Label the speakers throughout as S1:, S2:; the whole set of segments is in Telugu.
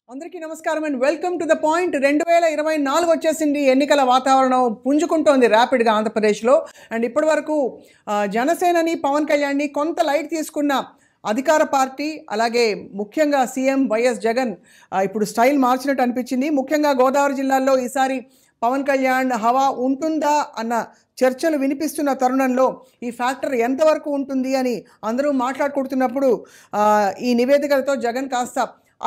S1: అందరికీ నమస్కారం and welcome to the point. 2024 వచ్చేసింది. ఎన్నికల వాతావరణం పుంజుకుంటోంది ర్యాపిడ్గా ఆంధ్రప్రదేశ్లో. అండ్ ఇప్పటి వరకు జనసేనని, పవన్ కళ్యాణ్ని కొంత లైట్ తీసుకున్న అధికార పార్టీ, అలాగే ముఖ్యంగా సీఎం వైఎస్ జగన్ ఇప్పుడు స్టైల్ మార్చినట్టు అనిపించింది. ముఖ్యంగా గోదావరి జిల్లాలో ఈసారి పవన్ కళ్యాణ్ హవా ఉంటుందా అన్న చర్చలు వినిపిస్తున్న తరుణంలో ఈ ఫ్యాక్టర్ ఎంతవరకు ఉంటుంది అని అందరూ మాట్లాడుకుంటున్నప్పుడు ఈ నివేదికలతో జగన్ కాస్త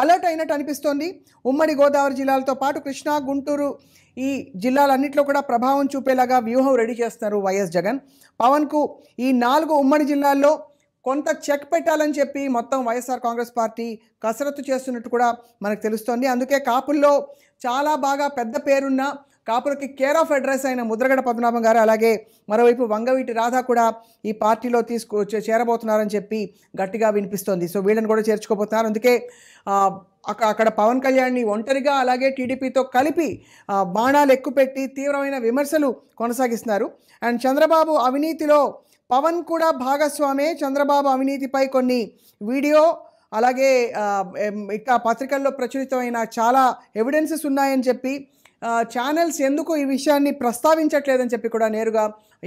S1: అలర్ట్ అయినట్టు అనిపిస్తోంది. ఉమ్మడి గోదావరి జిల్లాలతో పాటు కృష్ణా, గుంటూరు ఈ జిల్లాలన్నింటిలో కూడా ప్రభావం చూపేలాగా వ్యూహం రెడీ చేస్తున్నారు వైఎస్ జగన్. పవన్కు ఈ 4 ఉమ్మడి జిల్లాల్లో కొంత చెక్ పెట్టాలని చెప్పి మొత్తం వైఎస్ఆర్ కాంగ్రెస్ పార్టీ కసరత్తు చేస్తున్నట్టు కూడా మనకు తెలుస్తోంది. అందుకే కాపుల్లో చాలా బాగా పెద్ద పేరున్న, కాపులకి కేర్ ఆఫ్ అడ్రస్ అయిన ముద్రగడ పద్మనాభం గారు, అలాగే మరోవైపు వంగవీటి రాధా కూడా ఈ పార్టీలో చేరబోతున్నారని చెప్పి గట్టిగా వినిపిస్తోంది. సో వీళ్ళని కూడా చేర్చుకోబోతున్నారు. అందుకే అక్కడ పవన్ కళ్యాణ్ని ఒంటరిగా, అలాగే టీడీపీతో కలిపి బాణాలు ఎక్కుపెట్టి తీవ్రమైన విమర్శలు కొనసాగిస్తున్నారు. అండ్ చంద్రబాబు అవినీతిలో పవన్ కూడా భాగస్వామే. చంద్రబాబు అవినీతిపై కొన్ని వీడియో, అలాగే ఇక పత్రికల్లో ప్రచురితమైన చాలా ఎవిడెన్సెస్ ఉన్నాయని చెప్పి ఛానల్స్ ఎందుకు ఈ విషయాన్ని ప్రస్తావించట్లేదని చెప్పి కూడా నేరుగా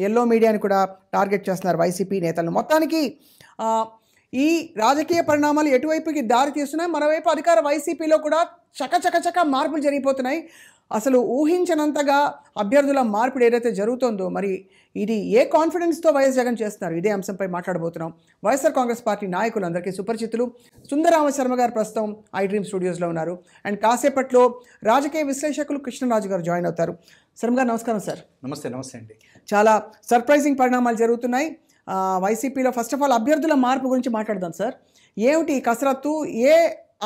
S1: ఎల్లో మీడియాని కూడా టార్గెట్ చేస్తున్నారు వైసీపీ నేతలను. మొత్తానికి ఈ రాజకీయ పరిణామాలు ఎటువైపుకి దారి తీస్తున్నాయి. మరోవైపు అధికార వైసీపీలో కూడా చకచక మార్పులు జరిగిపోతున్నాయి. అసలు ఊహించనంతగా అభ్యర్థుల మార్పిడి ఏదైతే జరుగుతుందో, మరి ఇది ఏ కాన్ఫిడెన్స్తో వైఎస్ జగన్ చేస్తున్నారు, ఇదే అంశంపై మాట్లాడబోతున్నాం. వైఎస్ఆర్ కాంగ్రెస్ పార్టీ నాయకులందరికీ సుపరిచితులు సుందరరామ శర్మ గారు ప్రస్తుతం ఐ డ్రీమ్ స్టూడియోస్లో ఉన్నారు. అండ్ కాసేపట్లో రాజకీయ విశ్లేషకులు కృష్ణరాజు గారు జాయిన్ అవుతారు. శర్మ గారు నమస్కారం సార్.
S2: నమస్తే అండి.
S1: చాలా సర్ప్రైజింగ్ పరిణామాలు జరుగుతున్నాయి వైసీపీలో. ఫస్ట్ ఆఫ్ ఆల్ అభ్యర్థుల మార్పు గురించి మాట్లాడదాం సార్. ఏమిటి కసరత్తు, ఏ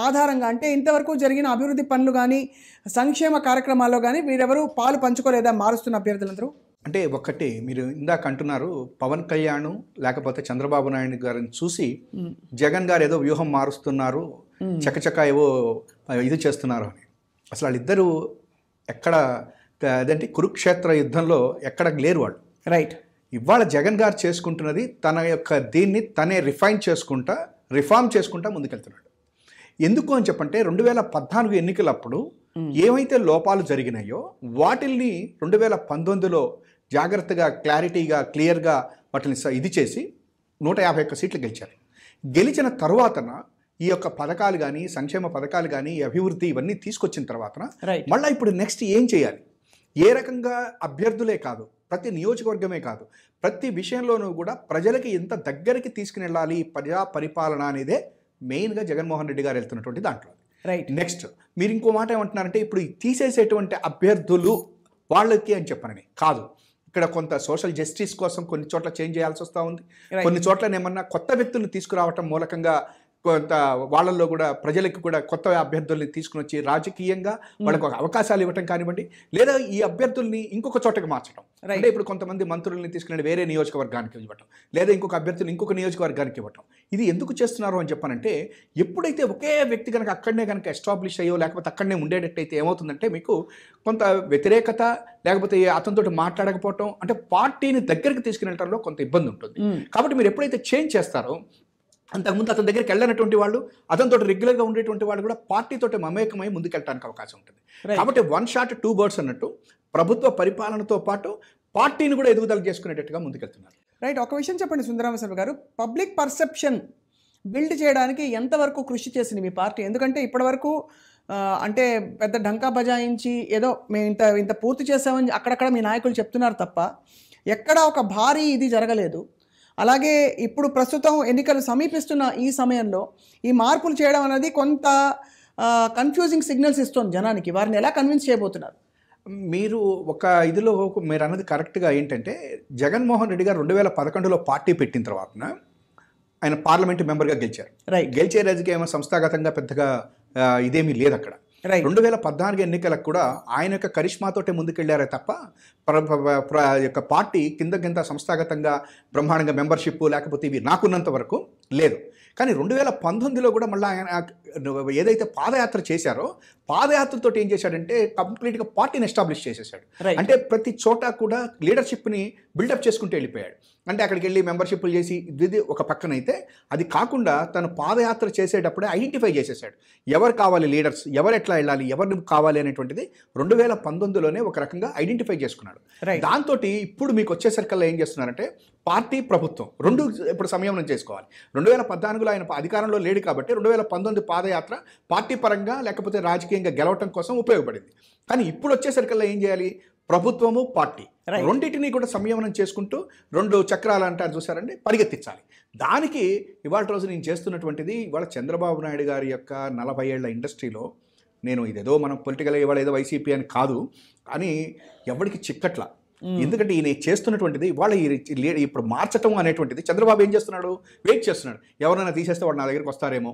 S1: ఆధారంగా? అంటే ఇంతవరకు జరిగిన అభివృద్ధి పనులు కానీ, సంక్షేమ కార్యక్రమాల్లో కానీ వీరెవరూ పాలు పంచుకోలేదా మారుస్తున్న అభ్యర్థులందరూ?
S2: అంటే ఒకటి మీరు ఇందాక అంటున్నారు, పవన్ కళ్యాణ్ లేకపోతే చంద్రబాబు నాయుడు గారిని చూసి జగన్ గారు ఏదో వ్యూహం మారుస్తున్నారు, చకచక ఏవో ఇది చేస్తున్నారు అని. అసలు వాళ్ళిద్దరూ ఎక్కడ అదేంటి కురుక్షేత్ర యుద్ధంలో ఎక్కడ లేరు వాళ్ళు.
S1: రైట్.
S2: ఇవాళ జగన్ గారు చేసుకుంటున్నది తన యొక్క దీన్ని తనే రిఫార్మ్ చేసుకుంటా ముందుకెళ్తున్నాడు. ఎందుకు అని చెప్పంటే 2014 ఎన్నికలప్పుడు ఏవైతే లోపాలు జరిగినాయో వాటిల్ని 2019లో జాగ్రత్తగా, క్లారిటీగా, క్లియర్గా వాటిని ఇది చేసి 151 సీట్లు గెలిచారు. గెలిచిన తర్వాతన ఈ యొక్క పథకాలు కానీ, సంక్షేమ పథకాలు కానీ, అభివృద్ధి ఇవన్నీ తీసుకొచ్చిన తర్వాతన మళ్ళీ ఇప్పుడు నెక్స్ట్ ఏం చేయాలి, ఏ రకంగా అభ్యర్థులే కాదు, ప్రతి నియోజకవర్గమే కాదు, ప్రతి విషయంలోనూ కూడా ప్రజలకి ఎంత దగ్గరికి తీసుకుని వెళ్ళాలి ప్రజా పరిపాలన అనేదే మెయిన్గా జగన్మోహన్ రెడ్డి గారు వెళ్తున్నటువంటి దాంట్లో.
S1: రైట్.
S2: నెక్స్ట్ మీరు ఇంకో మాట ఏమంటున్నారంటే, ఇప్పుడు తీసేసేటువంటి అభ్యర్థులు వాళ్ళకి అని చెప్పనని కాదు, ఇక్కడ కొంత సోషల్ జస్టిస్ కోసం కొన్ని చోట్ల చేంజ్ చేయాల్సి వస్తూ ఉంది. కొన్ని చోట్ల ఏమన్నా కొత్త వ్యక్తులను తీసుకురావటం మూలకంగా కొంత వాళ్ళల్లో కూడా ప్రజలకు కూడా కొత్త అభ్యర్థుల్ని తీసుకుని వచ్చి రాజకీయంగా వాళ్ళకు అవకాశాలు ఇవ్వటం కానివ్వండి, లేదా ఈ అభ్యర్థుల్ని ఇంకొక చోటకి మార్చడం. అంటే ఇప్పుడు కొంతమంది మంత్రుల్ని తీసుకుని వేరే నియోజకవర్గానికి ఇవ్వటం, లేదా ఇంకొక అభ్యర్థులు ఇంకొక నియోజకవర్గానికి ఇవ్వటం. ఇది ఎందుకు చేస్తున్నారు అని చెప్పానంటే, ఎప్పుడైతే ఒకే వ్యక్తి కనుక అక్కడనే కనుక ఎస్టాబ్లిష్ అయ్యో లేకపోతే అక్కడనే ఉండేటట్టయితే ఏమవుతుందంటే, మీకు కొంత వ్యతిరేకత, లేకపోతే అతనితో మాట్లాడకపోవటం, అంటే పార్టీని దగ్గరికి తీసుకునేటంలో కొంత ఇబ్బంది ఉంటుంది. కాబట్టి మీరు ఎప్పుడైతే చేంజ్ చేస్తారో, అంతకుముందు అతని దగ్గరికి వెళ్ళినటువంటి వాళ్ళు, అతనితో రెగ్యులర్గా ఉండేటువంటి వాళ్ళు కూడా పార్టీతో మమేకమై ముందుకెళ్ళడానికి అవకాశం ఉంటుంది. కాబట్టి 1 షాట్ 2 బర్డ్స్ అన్నట్టు ప్రభుత్వ పరిపాలనతో పాటు పార్టీని కూడా ఎదుగుదల చేసుకునేటట్టుగా ముందుకెళ్తున్నారు.
S1: రైట్. ఒక విషయం చెప్పండి సుందరరామశర్మ గారు, పబ్లిక్ పర్సెప్షన్ బిల్డ్ చేయడానికి ఎంతవరకు కృషి చేసింది మీ పార్టీ? ఎందుకంటే ఇప్పటివరకు అంటే పెద్ద ఢంకా బజాయించి ఏదో మేము ఇంత పూర్తి చేసామని అక్కడక్కడ మీ నాయకులు చెప్తున్నారు తప్ప ఎక్కడా ఒక భారీ ఇది జరగలేదు. అలాగే ఇప్పుడు ప్రస్తుతం ఎన్నికలు సమీపిస్తున్న ఈ సమయంలో ఈ మార్పులు చేయడం అనేది కొంత కన్ఫ్యూజింగ్ సిగ్నల్స్ ఇస్తుంది జనానికి. వారిని ఎలా కన్విన్స్ చేయబోతున్నారు?
S2: మీరు ఒక ఇదిలో మీరు అన్నది కరెక్ట్గా ఏంటంటే, జగన్మోహన్ రెడ్డి గారు 2011లో పార్టీ పెట్టిన తర్వాత ఆయన పార్లమెంటు మెంబర్గా గెలిచారు. గెలిచే రాజకీయ సంస్థాగతంగా పెద్దగా ఇదేమీ లేదు అక్కడ. 2014 ఎన్నికలకు కూడా ఆయన యొక్క కరిష్మాతోటే ముందుకెళ్లారే తప్ప యొక్క పార్టీ కింద సంస్థాగతంగా బ్రహ్మాండంగా మెంబర్షిప్ లేకపోతే ఇవి నాకున్నంత వరకు లేదు. కానీ 2019లో కూడా మళ్ళీ ఆయన ఏదైతే పాదయాత్ర చేశారో పాదయాత్రతో ఏం చేశాడంటే కంప్లీట్గా పార్టీని ఎస్టాబ్లిష్ చేసేసాడు. అంటే ప్రతి చోట కూడా లీడర్షిప్ని బిల్డప్ చేసుకుంటూ వెళ్ళిపోయాడు. అంటే అక్కడికి వెళ్ళి మెంబర్షిప్లు చేసి ఇది ఒక పక్కనైతే, అది కాకుండా తను పాదయాత్ర చేసేటప్పుడే ఐడెంటిఫై చేసేసాడు ఎవరు కావాలి లీడర్స్, ఎవరు ఎట్లా వెళ్ళాలి, ఎవరు కావాలి అనేటువంటిది 2019లోనే ఒక రకంగా ఐడెంటిఫై చేసుకున్నాడు. దాంతో ఇప్పుడు మీకు వచ్చేసరికల్లా ఏం చేస్తున్నారంటే పార్టీ ప్రభుత్వం రెండు ఇప్పుడు సంయమనం చేసుకోవాలి. 2014లో ఆయన అధికారంలో లేడు కాబట్టి 2019 పాదయాత్ర పార్టీ పరంగా లేకపోతే రాజకీయంగా గెలవటం కోసం ఉపయోగపడింది. కానీ ఇప్పుడు వచ్చేసరికల్లా ఏం చేయాలి, ప్రభుత్వము పార్టీ రెండింటినీ కూడా సంయమనం చేసుకుంటూ 2 చక్రాలు అంటారు చూసారండి, పరిగెత్తించాలి. దానికి ఇవాళ రోజు నేను చేస్తున్నటువంటిది, ఇవాళ చంద్రబాబు నాయుడు గారి యొక్క 40 ఏళ్ల ఇండస్ట్రీలో, నేను ఇదేదో మనం పొలిటికల్గా ఇవాళ ఏదో వైసీపీ అని కాదు, కానీ ఎవరికి చిక్కట్ల. ఎందుకంటే ఈయన చేస్తున్నటువంటిది ఇవాళ ఇప్పుడు మార్చటం అనేటువంటిది చంద్రబాబు ఏం చేస్తున్నాడు, వెయిట్ చేస్తున్నాడు, ఎవరైనా తీసేస్తే వాడు నా దగ్గరికి వస్తారేమో.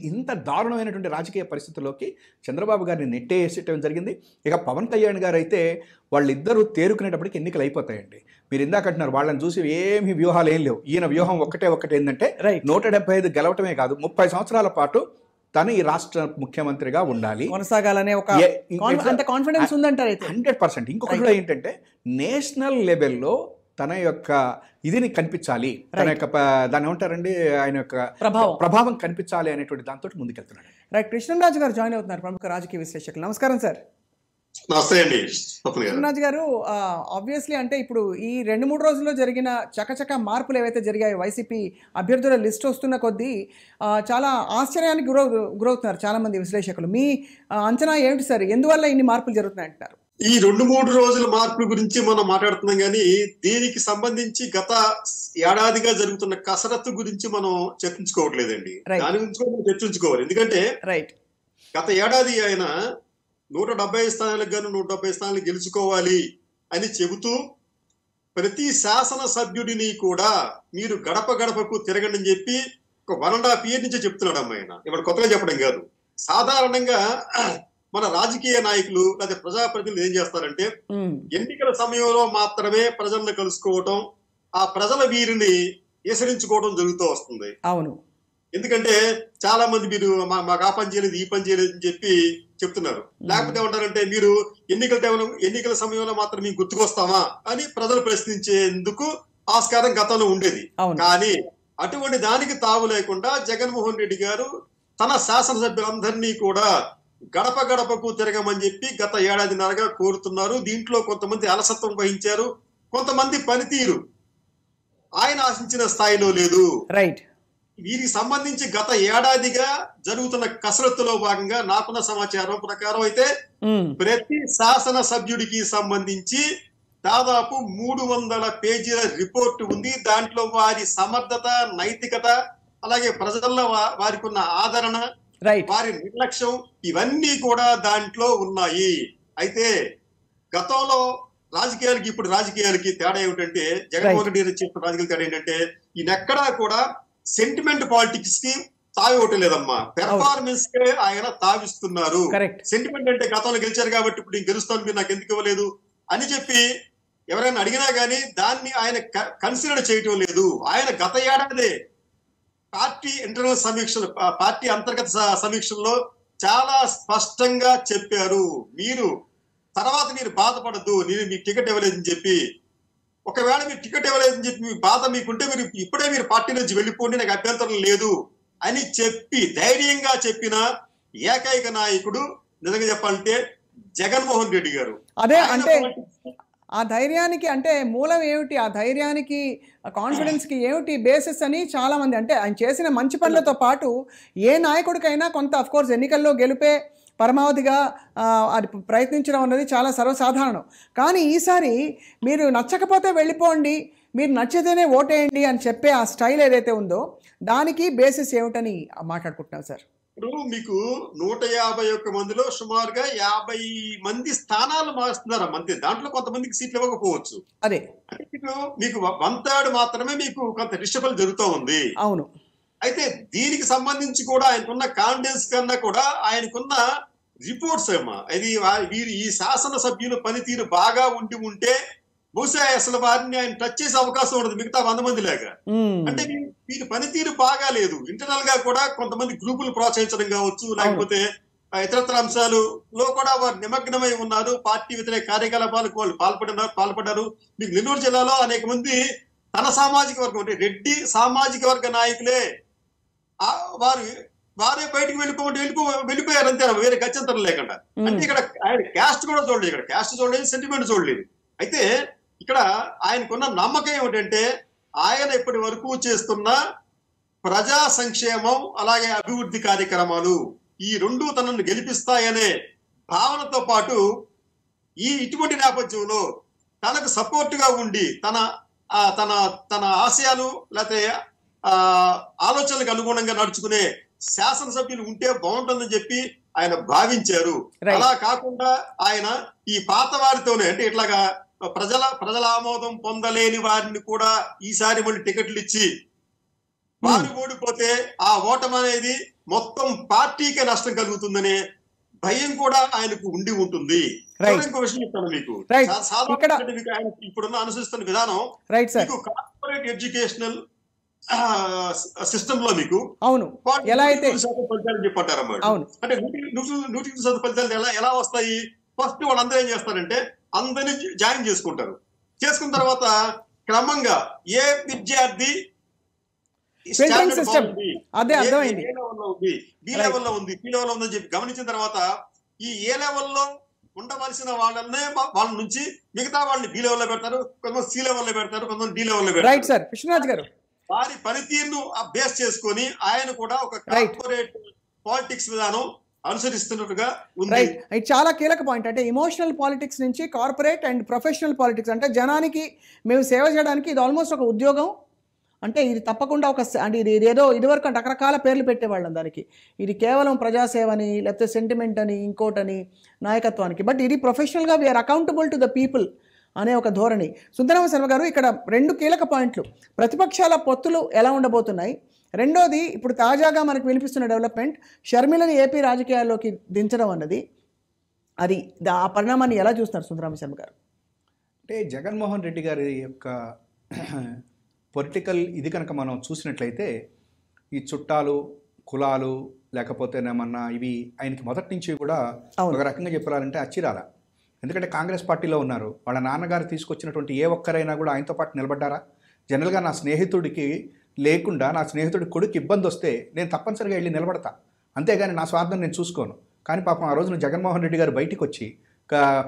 S2: ఇంత దారుణమైనటువంటి రాజకీయ పరిస్థితుల్లోకి చంద్రబాబు గారిని నెట్టేసేయటం జరిగింది. ఇక పవన్ కళ్యాణ్ గారు అయితే వాళ్ళిద్దరూ తేరుకునేటప్పటికి ఎన్నికలు అయిపోతాయండి. మీరు ఇందాక అంటున్నారు వాళ్ళని చూసి ఏమి వ్యూహాలు ఏం లేవు. ఈయన వ్యూహం ఒకటే ఏంటంటే 175 గెలవటమే కాదు, 30 సంవత్సరాల పాటు తను ఈ రాష్ట్ర ముఖ్యమంత్రిగా ఉండాలి,
S1: కొనసాగాలనే ఒక కాన్ఫిడెన్స్ ఉందంటారు.
S2: 100%. ఇంకొకటి కూడా ఏంటంటే నేషనల్ లెవెల్లో తన యొక్క ఇదిని కనిపించాలి, తన యొక్క దాన్ని ఏమంటారండి, ఆయన యొక్క ప్రభావం కనిపించాలి అనేటువంటి దాంతో ముందుకెళ్తున్నాడు.
S1: రైట్. కృష్ణరాజు గారు జాయిన్ అవుతున్నారు, ప్రముఖ రాజకీయ విశ్లేషకులు. నమస్కారం సార్.
S3: నమస్తే అండి
S1: కృష్ణరాజు గారు. ఆబ్వియస్లీ అంటే ఇప్పుడు ఈ 2-3 రోజుల్లో జరిగిన చకచక మార్పులు ఏవైతే జరిగాయో, వైసీపీ అభ్యర్థుల లిస్ట్ వస్తున్న కొద్దీ చాలా ఆశ్చర్యానికి గురవుతున్నారు చాలా మంది విశ్లేషకులు. మీ అంచనా ఏమిటి సార్, ఎందువల్ల ఇన్ని మార్పులు జరుగుతున్నాయి అంటారు?
S3: ఈ 2-3 రోజుల మార్పుల గురించి మనం మాట్లాడుతున్నాం, కానీ దీనికి సంబంధించి గత ఏడాదిగా జరుగుతున్న కసరత్తు గురించి మనం చర్చించుకోవట్లేదండి. దాని గురించి మనం చర్చించుకోవాలి. ఎందుకంటే గత ఏడాది ఆయన 170 స్థానాలకు గాను 170 స్థానాలు గెలుచుకోవాలి అని చెబుతూ ప్రతి శాసన సభ్యుడిని కూడా మీరు గడప గడపకు తిరగండి అని చెప్పి ఒక 1.5 year నుంచి చెప్తున్నాడు అమ్మాయిన. ఇప్పుడు కొత్తగా చెప్పడం కాదు. సాధారణంగా మన రాజకీయ నాయకులు లేదా ప్రజాప్రతినిధులు ఏం చేస్తారంటే ఎన్నికల సమయంలో మాత్రమే ప్రజలను కలుసుకోవటం, ఆ ప్రజల వీరిని ఈసరించుకోవడం జరుగుతూ వస్తుంది.
S1: అవును.
S3: ఎందుకంటే చాలా మంది మీరు మాకు ఆ పని చేయలేదు, ఈ పని చేయలేదు అని చెప్పి చెప్తున్నారు. లేకపోతే ఏమంటారంటే మీరు ఎన్నికల సమయంలో మాత్రం మేము గుర్తుకొస్తామా అని ప్రజలు ప్రశ్నించేందుకు ఆస్కారం గతంలో ఉండేది. కానీ అటువంటి దానికి తావు లేకుండా జగన్మోహన్ రెడ్డి గారు తన శాసనసభ్యులందరినీ కూడా గడప గడపకు తిరగమని చెప్పి గత ఏడాదిన్నరగా కోరుతున్నారు. దీంట్లో కొంతమంది అలసత్వం వహించారు, కొంతమంది పనితీరు ఆయన ఆశించిన స్థాయిలో లేదు.
S1: రైట్.
S3: వీరికి సంబంధించి గత ఏడాదిగా జరుగుతున్న కసరత్తులో భాగంగా నాకున్న సమాచారం ప్రకారం అయితే ప్రతి శాసన సభ్యుడికి సంబంధించి దాదాపు 300 పేజీల రిపోర్టు ఉంది. దాంట్లో వారి సమర్థత, నైతికత, అలాగే ప్రజల్లో వారికి ఉన్న ఆదరణ, వారి నిర్లక్ష్యం, ఇవన్నీ కూడా దాంట్లో ఉన్నాయి. అయితే గతంలో రాజకీయాలకి ఇప్పుడు రాజకీయాలకి తేడా ఏమిటంటే, జగన్మోహన్ రెడ్డి చేసిన రాజకీయాల తేడా ఏంటంటే ఈయనెక్కడా కూడా సెంటిమెంట్ పాలిటిక్స్ కి తావివ్వటం లేదమ్మా, పెర్ఫార్మెన్స్ కే ఆయన తావిస్తున్నారు. సెంటిమెంట్ అంటే గతంలో గెలిచారు కాబట్టి ఇప్పుడు నేను గెలుస్తాను, మీరు నాకు ఎందుకు ఇవ్వలేదు అని చెప్పి ఎవరైనా అడిగినా గానీ దాన్ని ఆయన కన్సిడర్ చేయటం లేదు. ఆయన గత ఏడాదే పార్టీ ఇంటర్నల్ సమీక్షలు, పార్టీ అంతర్గత సమీక్షల్లో చాలా స్పష్టంగా చెప్పారు, మీరు బాధపడద్దు, నేను మీకు టికెట్ ఇవ్వలేదని చెప్పి. ఒకవేళ మీరు టికెట్ ఇవ్వలేదని చెప్పి మీ బాధ మీకుంటే మీరు పార్టీ నుంచి వెళ్ళిపోండి, నాకు అభ్యంతరం లేదు అని చెప్పి ధైర్యంగా చెప్పిన ఏకైక నాయకుడు నిజంగా చెప్పాలంటే జగన్మోహన్ రెడ్డి గారు.
S1: అదే అంటే ఆ ధైర్యానికి అంటే మూలం ఏమిటి, ఆ ధైర్యానికి కాన్ఫిడెన్స్కి ఏమిటి బేసిస్ అని చాలామంది, అంటే ఆయన చేసిన మంచి పనులతో పాటు ఏ నాయకుడికైనా కొంత అఫ్కోర్స్ ఎన్నికల్లో గెలిపే పరమావధిగా అది ప్రయత్నించడం అన్నది చాలా సర్వసాధారణం. కానీ ఈసారి మీరు నచ్చకపోతే వెళ్ళిపోండి, మీరు నచ్చితేనే ఓటేయండి అని చెప్పే ఆ స్టైల్ ఏదైతే ఉందో దానికి బేసిస్ ఏమిటని మాట్లాడుకుంటున్నాం సార్.
S3: ఇప్పుడు మీకు 151 మందిలో సుమారుగా 50 మంది స్థానాలు మారుస్తున్నారు మంత్రి. దాంట్లో కొంతమందికి సీట్లు ఇవ్వకపోవచ్చు.
S1: అదే
S3: మీకు 1/3 మాత్రమే మీకు కొంత రిషఫల్ జరుగుతూ ఉంది.
S1: అవును.
S3: అయితే దీనికి సంబంధించి కూడా ఆయనకున్న కాన్ఫిడెన్స్ కన్నా కూడా ఆయనకున్న రిపోర్ట్స్ ఏమా, ఇది వీరి ఈ శాసన సభ్యుల పనితీరు బాగా ఉంటే బహుశా అసలు వారిని ఆయన టచ్ చేసే అవకాశం ఉండదు మిగతా 100 మంది లాగా. అంటే వీరి పనితీరు బాగాలేదు. ఇంటర్నల్ గా కూడా కొంతమంది గ్రూపులు ప్రోత్సహించడం కావచ్చు, లేకపోతే ఇతరత్ర అంశాలలో కూడా వారు నిమగ్నమై ఉన్నారు. పార్టీ వ్యతిరేక కార్యకలాపాలకు వాళ్ళు పాల్పడ్డారు. మీకు నెల్లూరు జిల్లాలో అనేక మంది తన సామాజిక వర్గం అంటే రెడ్డి సామాజిక వర్గ నాయకులే వారే బయటకు వెళ్ళిపోయారు అంతే, వేరే గత్యంతరం లేకుండా. అంటే ఇక్కడ ఆయన క్యాస్ట్ కూడా చూడలేదు, ఇక్కడ క్యాస్ట్ చూడలేదు, సెంటిమెంట్ చూడలేదు. అయితే ఇక్కడ ఆయనకున్న నమ్మకం ఏమిటంటే ఆయన ఇప్పటి వరకు చేస్తున్న ప్రజా సంక్షేమం అలాగే అభివృద్ధి కార్యక్రమాలు ఈ రెండు తనను గెలిపిస్తాయనే భావనతో పాటు ఇటువంటి నేపథ్యంలో తనకు సపోర్ట్ గా ఉండి తన ఆశయాలు లేకపోతే ఆలోచనలకు అనుగుణంగా నడుచుకునే శాసనసభ్యులు ఉంటే బాగుంటుందని చెప్పి ఆయన భావించారు. అలా కాకుండా ఆయన ఈ పాత వారితోనే అంటే ఇట్లాగా ప్రజల ఆమోదం పొందలేని వారిని కూడా ఈసారి మళ్ళీ టికెట్లు ఇచ్చి వారు ఓడిపోతే ఆ ఓటమి అనేది మొత్తం పార్టీకే నష్టం కలుగుతుందనే భయం కూడా ఆయనకు ఉండి ఉంటుంది. ఇంకో విషయం చెప్తాను మీకు. ఆయన ఇప్పుడున్న అనుసరిస్తున్న విధానం మీకు కార్పొరేట్ ఎడ్యుకేషనల్ సిస్టమ్ లో మీకు
S1: అవును ఎలా అయితే
S3: ఫలితాలు చెప్పంటారన్నమాట. అంటే 100% ఫలితాలు ఎలా వస్తాయి? ఫస్ట్ వాళ్ళందరూ ఏం చేస్తారంటే అందరినీ జాయిన్ చేసుకుంటారు. చేసుకున్న తర్వాత క్రమంగా ఏ విద్యార్థి
S1: అదే అర్థమైంది
S3: బి లెవెల్లో ఉంది సి లెవెల్లో ఉందని చెప్పి గమనించిన తర్వాత ఈ ఏ లెవెల్లో ఉండవలసిన వాళ్ళ నుంచి మిగతా వాళ్ళని బి లెవెల్లో పెడతారు, కొంతమంది సి లెవెల్లో పెడతారు, కొంతమంది డి లెవెల్లో పెడతారు. వారి పనితీరును బేస్ చేసుకొని ఆయన కూడా ఒక కార్పొరేట్ పాలిటిక్స్ విధానం అనుసరిస్తున్నట్టుగా ఉంది.
S1: రైట్, ఇది చాలా కీలక పాయింట్. అంటే ఎమోషనల్ పాలిటిక్స్ నుంచి కార్పొరేట్ అండ్ ప్రొఫెషనల్ పాలిటిక్స్, అంటే జనానికి మేము సేవ చేయడానికి ఇది ఆల్మోస్ట్ ఒక ఉద్యోగం. అంటే ఇది తప్పకుండా అంటే ఇది ఏదో ఇదివరకు రకరకాల పేర్లు పెట్టేవాళ్ళం దానికి. ఇది కేవలం ప్రజాసేవని, లేకపోతే సెంటిమెంట్ అని, ఇంకోటని, నాయకత్వానికి. బట్ ఇది ప్రొఫెషనల్గా we are accountable to the people అనే ఒక ధోరణి. సుందరరామ శర్మ గారు, ఇక్కడ 2 కీలక పాయింట్లు. ప్రతిపక్షాల పొత్తులు ఎలా ఉండబోతున్నాయి, రెండోది ఇప్పుడు తాజాగా మనకు వినిపిస్తున్న డెవలప్మెంట్ షర్మిలని ఏపీ రాజకీయాల్లోకి దించడం అన్నది, అది ఆ పరిణామాన్ని ఎలా చూస్తున్నారు సుందరరామ శర్మ గారు?
S2: అంటే జగన్మోహన్ రెడ్డి గారి యొక్క పొలిటికల్ ఇది కనుక మనం చూసినట్లయితే ఈ చుట్టాలు, కులాలు, లేకపోతేనేమన్నా ఇవి ఆయనకి మొదటి నుంచి కూడా ఒక రకంగా చెప్పాలంటే అచ్చిరాల. ఎందుకంటే కాంగ్రెస్ పార్టీలో ఉన్నారు, వాళ్ళ నాన్నగారు తీసుకొచ్చినటువంటి ఏ ఒక్కరైనా కూడా ఆయనతో పాటు నిలబడ్డారా? జనరల్గా నా స్నేహితుడికి లేకుండా నా స్నేహితుడి కొడుకు ఇబ్బంది వస్తే నేను తప్పనిసరిగా వెళ్ళి నిలబడతా, అంతేగాని నా స్వార్థం నేను చూసుకోను. కానీ పాపం ఆ రోజున జగన్మోహన్ రెడ్డి గారు బయటికి వచ్చి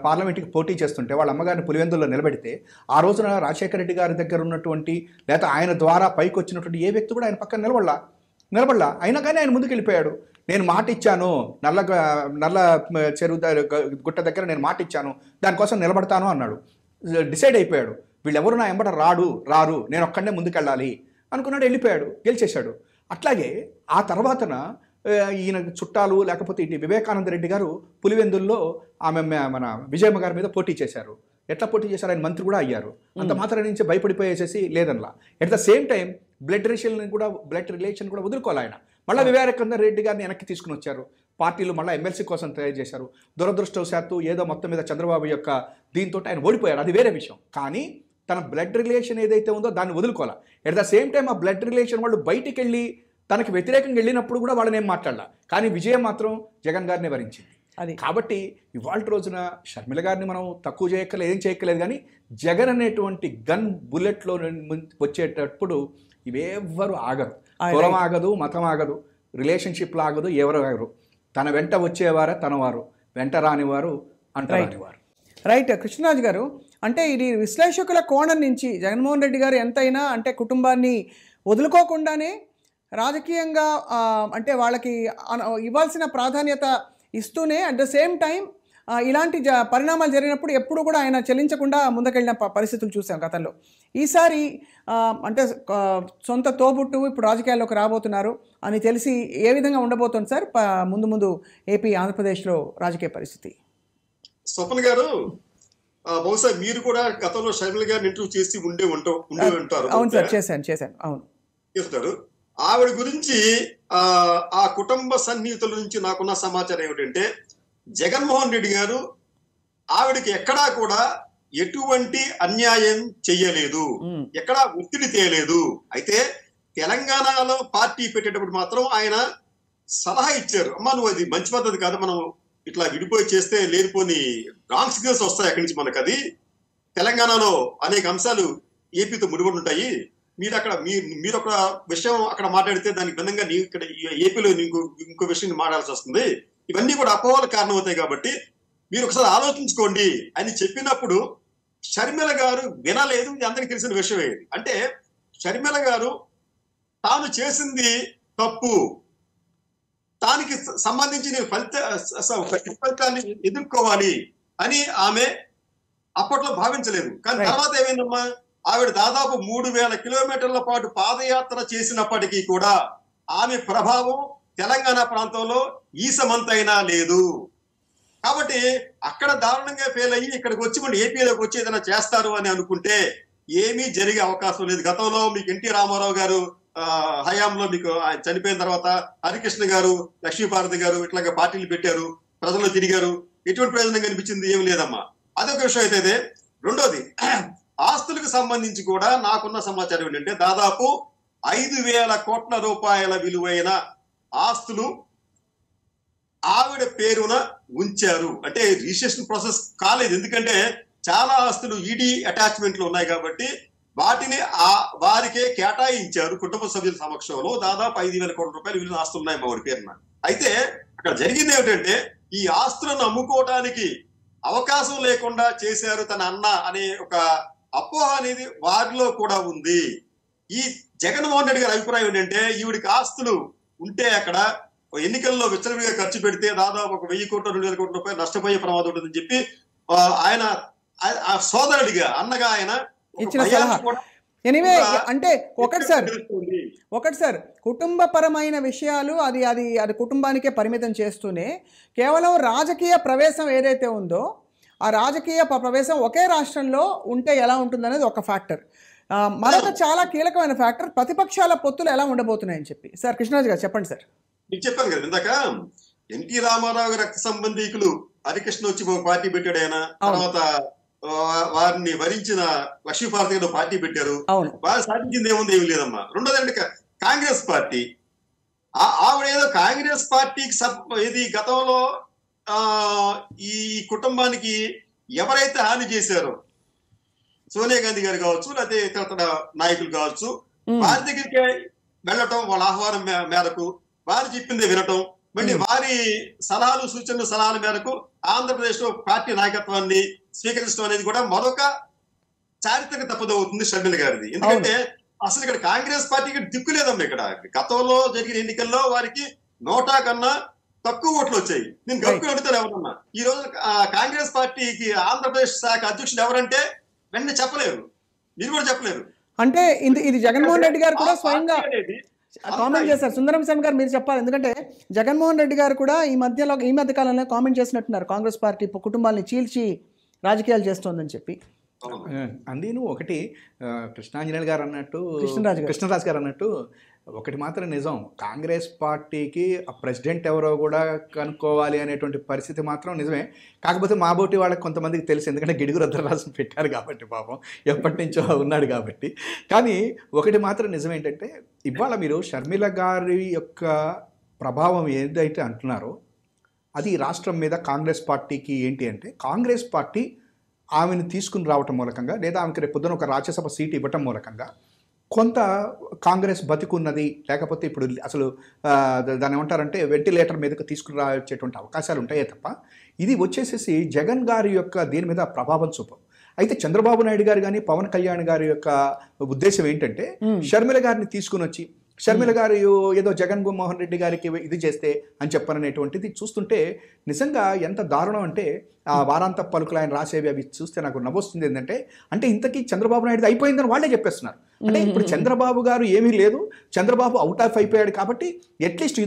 S2: పార్లమెంట్కి పోటీ చేస్తుంటే వాళ్ళ అమ్మగారిని పులివెందుల్లో నిలబెడితే ఆ రోజున రాజశేఖర రెడ్డి గారి దగ్గర ఉన్నటువంటి లేదా ఆయన ద్వారా పైకి వచ్చినటువంటి ఏ వ్యక్తి కూడా ఆయన పక్కన నిలబడలా. అయినా కానీ ఆయన ముందుకు వెళ్ళిపోయాడు. నేను మాట ఇచ్చాను, నల్ల చెరువు గుట్ట దగ్గర నేను మాట ఇచ్చాను, దానికోసం నిలబడతాను అన్నాడు. డిసైడ్ అయిపోయాడు, వీళ్ళెవరు నా ఎంబట రారు, నేను ఒక్కడే ముందుకెళ్ళాలి అనుకున్నాడు, వెళ్ళిపోయాడు, గెలిచేశాడు. అట్లాగే ఆ తర్వాతన ఈయన చుట్టాలు లేకపోతే ఇటు వివేకానంద రెడ్డి గారు పులివెందుల్లో ఆమె మన విజయమ్మ గారి మీద పోటీ చేశారు. ఎట్లా పోటీ చేశారు? ఆయన మంత్రి కూడా అయ్యారు. అంత మాత్రం నుంచి భయపడిపోయేసేసి లేదనలా. At the same time blood relation కూడా వదులుకోవాలి ఆయన. మళ్ళీ వివేకానంద రెడ్డి గారిని వెనక్కి తీసుకుని వచ్చారు. పార్టీలు మళ్ళీ ఎమ్మెల్సీ కోసం తయారు చేశారు. దురదృష్టవశాత్తు ఏదో మొత్తం మీద చంద్రబాబు యొక్క దీంతో ఆయన ఓడిపోయాడు, అది వేరే విషయం. కానీ తన బ్లడ్ రిలేషన్ ఏదైతే ఉందో దాన్ని వదులుకోవాలి. ఎట్ ద సేమ్ టైం ఆ బ్లడ్ రిలేషన్ వాళ్ళు బయటికి వెళ్ళి తనకి వ్యతిరేకంగా వెళ్ళినప్పుడు కూడా వాళ్ళని ఏం మాట్లాడాల. కానీ విజయం మాత్రం జగన్ గారినే వరించింది. అది కాబట్టి ఇవాళ రోజున షర్మిల గారిని మనం తక్కువ ఏం చేయక్కలేదు. కానీ జగన్ అనేటువంటి గన్ బుల్లెట్లో వచ్చేటప్పుడు ఇవేవ్వరు ఆగరు. కులం ఆగదు, మతం ఆగదు, రిలేషన్షిప్లు ఆగదు, ఎవరు ఆగరు. తన వెంట వచ్చేవారే తనవారు, వెంట రానివారు అంటారు.
S1: రైట్ కృష్ణరాజు గారు, అంటే ఇది విశ్లేషకుల కోణం నుంచి జగన్మోహన్ రెడ్డి గారు ఎంతైనా అంటే కుటుంబాన్ని వదులుకోకుండానే రాజకీయంగా అంటే వాళ్ళకి ఇవ్వాల్సిన ప్రాధాన్యత ఇస్తూనే అట్ ద సేమ్ టైం ఇలాంటి పరిణామాలు జరిగినప్పుడు ఎప్పుడు కూడా ఆయన చెల్లించకుండా ముందుకెళ్ళిన పరిస్థితులు చూసాం గతంలో. ఈసారి అంటే సొంత తోబుట్టు ఇప్పుడు రాజకీయాల్లోకి రాబోతున్నారు అని తెలిసి ఏ విధంగా ఉండబోతుంది సార్ ముందు ఏపీ ఆంధ్రప్రదేశ్లో రాజకీయ పరిస్థితి?
S3: స్వప్న గారు, బహుశా మీరు కూడా గతంలో షర్మిల గారిని ఇంటర్వ్యూ చేసి ఉండే ఉంటారు.
S1: అవును సార్, చేశాను. అవును,
S3: చేస్తారు. ఆవిడ గురించి ఆ కుటుంబ సన్నిహితుల నుంచి నాకున్న సమాచారం ఏమిటంటే జగన్మోహన్ రెడ్డి గారు ఆవిడకి ఎక్కడా కూడా ఎటువంటి అన్యాయం చెయ్యలేదు, ఎక్కడ ఒత్తిడి తేయలేదు. అయితే తెలంగాణలో పార్టీ పెట్టేటప్పుడు మాత్రం ఆయన సలహా ఇచ్చారు, అమ్మా నువ్వు అది మంచి పద్ధతి కాదు, మనం ఇట్లా విడిపోయి చేస్తే లేనిపోని రాంగ్ సిగ్నల్స్ వస్తాయి అక్కడి నుంచి మనకు. అది తెలంగాణలో అనేక అంశాలు ఏపీతో ముడిపడి ఉంటాయి, మీరు అక్కడ మీరు ఒక విషయం అక్కడ మాట్లాడితే దానికి భిన్నంగా నీ ఇక్కడ ఏపీలో ఇంకో విషయం మాట్లాడాల్సి వస్తుంది, ఇవన్నీ కూడా అపోహలకు కారణం అవుతాయి, కాబట్టి మీరు ఒకసారి ఆలోచించుకోండి అని చెప్పినప్పుడు షర్మిల గారు వినలేదు. ఇది అందరికీ తెలిసిన విషయం ఏది అంటే, షర్మిల గారు తాను చేసింది తప్పు, దానికి సంబంధించి నేను ఫలితాన్ని ఎదుర్కోవాలి అని ఆమె అప్పట్లో భావించలేదు. కానీ తర్వాత ఏమైందమ్మా, ఆవిడ దాదాపు 3000 కిలోమీటర్ల పాటు పాదయాత్ర చేసినప్పటికీ కూడా ఆమె ప్రభావం తెలంగాణ ప్రాంతంలో ఈసమంతైనా లేదు. కాబట్టి అక్కడ దారుణంగా ఫెయిల్ అయ్యి ఇక్కడికి వచ్చి మన ఏపీలోకి వచ్చి ఏదైనా చేస్తారు అని అనుకుంటే ఏమీ జరిగే అవకాశం లేదు. గతంలో మీకు ఎన్టీ రామారావు గారు హయాంలో మీకు ఆయన చనిపోయిన తర్వాత హరికృష్ణ గారు, లక్ష్మీపార్వతి గారు ఇట్లాగా పార్టీలు పెట్టారు, ప్రజల్లో తిరిగారు, ఎటువంటి ప్రయోజనం కనిపించింది? ఏమి లేదమ్మా. అదొక విషయం అయితే. రెండోది, ఆస్తులకు సంబంధించి కూడా నాకున్న సమాచారం ఏంటంటే దాదాపు 5,000 కోట్ల రూపాయల విలువైన ఆస్తులు ఆవిడ పేరున ఉంచారు. అంటే రిజిస్ట్రేషన్ ప్రాసెస్ కాలేదు, ఎందుకంటే చాలా ఆస్తులు ఈడీ అటాచ్మెంట్లు ఉన్నాయి కాబట్టి వాటిని వారికే కేటాయించారు. కుటుంబ సభ్యుల సమక్షంలో దాదాపు 5,000 కోట్ల రూపాయలు విలువైన ఆస్తులు ఉన్నాయి మా వారి పేరున. అయితే అక్కడ జరిగింది ఏమిటంటే ఈ ఆస్తులను అమ్ముకోవడానికి అవకాశం లేకుండా చేశారు తన అన్న అనే ఒక అపోహ అనేది వారిలో కూడా ఉంది. ఈ జగన్మోహన్ రెడ్డి గారి అభిప్రాయం ఏంటంటే ఈవిడికి ఆస్తులు ఉంటే అక్కడ ఎన్నికల్లో విచ్చలవిడిగా ఖర్చు పెడితే దాదాపు 1,000 కోట్ల 2,000 కోట్ల రూపాయలు నష్టపోయే ప్రమాదం ఉంటుందని చెప్పి ఆయన సోదరుడిగా అన్నగా ఆయన
S1: ఇచ్చిన సలహా. ఎనీవే అంటే ఒకటి సార్ కుటుంబపరమైన విషయాలు అది అది అది కుటుంబానికే పరిమితం చేస్తూనే కేవలం రాజకీయ ప్రవేశం ఏదైతే ఉందో ఆ రాజకీయ ప్రవేశం ఒకే రాష్ట్రంలో ఉంటే ఎలా ఉంటుందనేది ఒక ఫ్యాక్టర్. మరొక చాలా కీలకమైన ఫ్యాక్టర్ ప్రతిపక్షాల పొత్తులు ఎలా ఉండబోతున్నాయని చెప్పి. సార్ కృష్ణరాజు గారు చెప్పండి సార్.
S3: మీకు చెప్పాను కదా ఇందాక, ఎన్టీ రామారావు రక్త సంబంధీకులు హరికృష్ణ వచ్చి పార్టీ పెట్టాడు ఆయన, తర్వాత వారిని వరించిన లక్ష్మీపార్వతి గారు పార్టీ పెట్టారు, వారు సాధించింది ఏముంది? ఏమి లేదమ్మా. రెండోదంటే కాంగ్రెస్ పార్టీ, ఆవిడ ఏదో కాంగ్రెస్ పార్టీకి ఇది గతంలో ఈ కుటుంబానికి ఎవరైతే హాని చేశారో సోనియా గాంధీ గారు కావచ్చు, లేకపోతే ఇతర నాయకులు కావచ్చు, వారి దగ్గరికి వెళ్ళటం, వాళ్ళ ఆహ్వానం మేరకు వారు చెప్పింది వినటం, మళ్ళీ వారి సలహాల మేరకు ఆంధ్రప్రదేశ్ లో పార్టీ నాయకత్వాన్ని స్వీకరించడం అనేది కూడా మరొక చారిత్రక తప్పదవుతుంది షర్మిల గారిది. ఎందుకంటే అసలు ఇక్కడ కాంగ్రెస్ పార్టీకి దిక్కు లేదమ్మా. ఇక్కడ గతంలో జరిగిన ఎన్నికల్లో వారికి 100 కన్నా తక్కువ ఓట్లు వచ్చాయి. నేను గొప్పగా అడుగుతాను ఎవరన్నా, ఈ రోజు కాంగ్రెస్ పార్టీకి ఆంధ్రప్రదేశ్ శాఖ అధ్యక్షుడు ఎవరంటే వెంటనే చెప్పలేరు, మీరు కూడా చెప్పలేరు.
S1: అంటే ఇది జగన్మోహన్ రెడ్డి గారు కూడా స్వయంగా కామెంట్ చేశారు. సుందరం శ్యామ్ గారు మీరు చెప్పాలి, ఎందుకంటే జగన్మోహన్ రెడ్డి గారు కూడా ఈ మధ్య కాలంలో కామెంట్ చేసినట్టున్నారు, కాంగ్రెస్ పార్టీ కుటుంబాన్ని చీల్చి రాజకీయాలు చేస్తోందని చెప్పి.
S2: అందేను ఒకటి కృష్ణాంజనేయులు గారు అన్నట్టు, కృష్ణరాజు గారు అన్నట్టు ఒకటి మాత్రం నిజం, కాంగ్రెస్ పార్టీకి ప్రెసిడెంట్ ఎవరో కూడా కనుక్కోవాలి అనేటువంటి పరిస్థితి మాత్రం నిజమే. కాకపోతే మా బోటి వాళ్ళకి కొంతమందికి తెలుసు, ఎందుకంటే గిడుగు రుద్రరాజును పెట్టారు కాబట్టి, పాపం ఎప్పటి నుంచో ఉన్నాడు కాబట్టి. కానీ ఒకటి మాత్రం నిజం ఏంటంటే ఇవాళ మీరు షర్మిల గారి యొక్క ప్రభావం ఏదైతే అంటున్నారో అది రాష్ట్రం మీద కాంగ్రెస్ పార్టీకి ఏంటి అంటే, కాంగ్రెస్ పార్టీ ఆమెను తీసుకుని రావటం మూలకంగా లేదా ఆమెకి రేపు పొద్దున ఒక రాజ్యసభ సీటు ఇవ్వటం మూలకంగా కొంత కాంగ్రెస్ బతికున్నది, లేకపోతే ఇప్పుడు అసలు దాన్ని ఏమంటారంటే వెంటిలేటర్ మీదకి తీసుకుని రావచ్చేటువంటి అవకాశాలు ఉంటాయే తప్ప ఇది వచ్చేసేసి జగన్ గారి యొక్క దీని మీద ప్రభావం చూపం. అయితే చంద్రబాబు నాయుడు గారు కానీ పవన్ కళ్యాణ్ గారి యొక్క ఉద్దేశం ఏంటంటే షర్మిల గారిని తీసుకుని వచ్చి షర్మిల గారు ఏదో జగన్మోహన్ రెడ్డి గారికి ఇది చేస్తే అని చెప్పననేటువంటిది చూస్తుంటే నిజంగా ఎంత దారుణం అంటే ఆ వారాంత పలుకులు ఆయన రాసేవి అవి చూస్తే నాకు నవ్వొస్తుంది. ఏంటంటే అంటే ఇంతకీ చంద్రబాబు నాయుడు అయిపోయిందని వాళ్ళే చెప్పేస్తున్నారు. అంటే ఇప్పుడు చంద్రబాబు గారు ఏమీ లేదు, చంద్రబాబు అవుట్ ఆఫ్ అయిపోయాడు కాబట్టి అట్లీస్ట్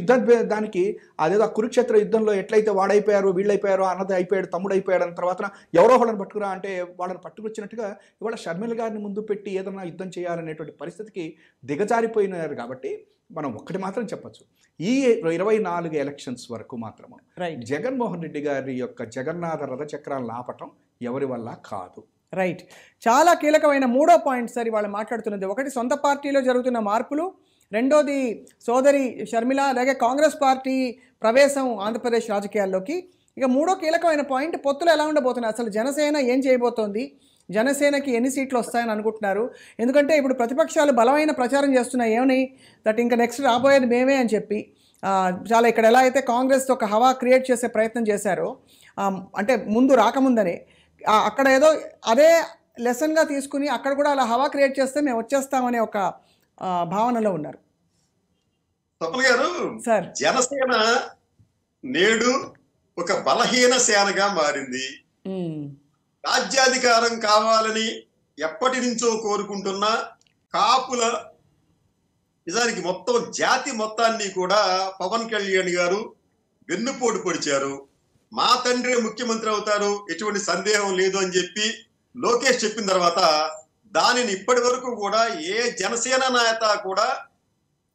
S2: దానికి అదేదో కురుక్షేత్ర యుద్ధంలో ఎట్లయితే వాడైపోయారు వీళ్ళైపోయారో అన్నది అయిపోయాడు, తమ్ముడు అయిపోయాడు అన్న తర్వాత ఎవరో వాళ్ళని పట్టుకురా అంటే వాళ్ళని పట్టుకొచ్చినట్టుగా ఇవాళ షర్మిల గారిని ముందు పెట్టి ఏదన్నా యుద్ధం చేయాలనేటువంటి పరిస్థితికి దిగజారిపోయినారు. కాబట్టి మనం ఒక్కటి మాత్రం చెప్పచ్చు, ఈ 24 ఎలక్షన్స్ వరకు మాత్రము జగన్మోహన్ రెడ్డి గారి యొక్క జగన్నాథ రథచక్రాలను ఆపటం ఎవరి వల్ల కాదు.
S1: రైట్. చాలా కీలకమైన మూడో పాయింట్ సార్ ఇవాళ మాట్లాడుతున్నది. ఒకటి సొంత పార్టీలో జరుగుతున్న మార్పులు, రెండోది సోదరి షర్మిల, అలాగే కాంగ్రెస్ పార్టీ ప్రవేశం ఆంధ్రప్రదేశ్ రాజకీయాల్లోకి. ఇక మూడో కీలకమైన పాయింట్ పొత్తులు ఎలా ఉండబోతున్నాయి, అసలు జనసేన ఏం చేయబోతోంది, జనసేనకి ఎన్ని సీట్లు వస్తాయని అనుకుంటున్నారు. ఎందుకంటే ఇప్పుడు ప్రతిపక్షాలు బలమైన ప్రచారం చేస్తున్నాయి ఏమని, దట్ ఇంకా నెక్స్ట్ రాబోయేది మేమే అని చెప్పి. చాలా ఇక్కడ ఎలా అయితే కాంగ్రెస్ ఒక హవా క్రియేట్ చేసే ప్రయత్నం చేశారో, అంటే ముందు రాకముందనే అక్కడ ఏదో అదే లెసన్గా తీసుకుని అక్కడ కూడా అలా హవా క్రియేట్ చేస్తే మేము వచ్చేస్తామనే ఒక భావనలో ఉన్నారు.
S3: తప్పల్ గారు,
S1: సార్
S3: జనసేన నేడు ఒక బలహీన సేనగా మారింది. రాజ్యాధికారం కావాలని ఎప్పటి నుంచో కోరుకుంటున్న కాపుల నిజానికి మొత్తం జాతి మొత్తాన్ని కూడా పవన్ కళ్యాణ్ గారు వెన్నుపోటు పొడిచారు. మా తండ్రి ముఖ్యమంత్రి అవుతారు, ఎటువంటి సందేహం లేదు అని చెప్పి లోకేష్ చెప్పిన తర్వాత దానిని ఇప్పటి వరకు కూడా ఏ జనసేన నేత కూడా